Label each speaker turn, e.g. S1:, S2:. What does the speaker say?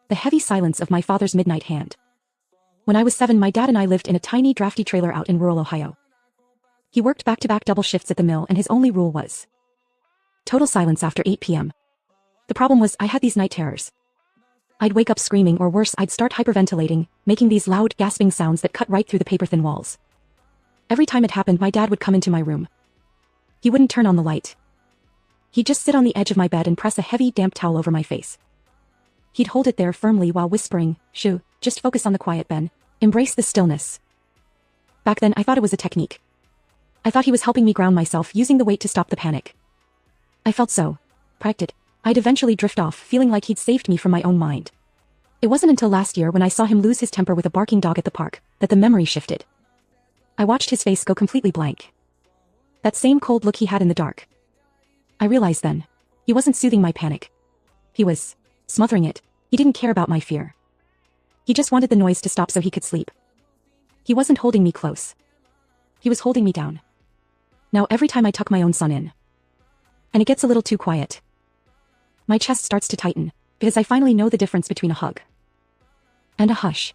S1: The heavy silence of my father's midnight hand. When I was 7, my dad and I lived in a tiny drafty trailer out in rural Ohio. He worked back-to-back double shifts at the mill, and his only rule was total silence after 8 p.m. The problem was I had these night terrors. I'd wake up screaming, or worse, I'd start hyperventilating, making these loud, gasping sounds that cut right through the paper-thin walls. Every time it happened, my dad would come into my room. He wouldn't turn on the light. He'd just sit on the edge of my bed and press a heavy, damp towel over my face. He'd hold it there firmly while whispering, "Shoo, just focus on the quiet, Ben. Embrace the stillness." Back then, I thought it was a technique. I thought he was helping me ground myself, using the weight to stop the panic. I felt so protected. I'd eventually drift off, feeling like he'd saved me from my own mind. It wasn't until last year, when I saw him lose his temper with a barking dog at the park, that the memory shifted. I watched his face go completely blank. That same cold look he had in the dark. I realized then, he wasn't soothing my panic. He was smothering it. He didn't care about my fear. He just wanted the noise to stop so he could sleep. He wasn't holding me close. He was holding me down. Now every time I tuck my own son in, and it gets a little too quiet, my chest starts to tighten, because I finally know the difference between a hug and a hush.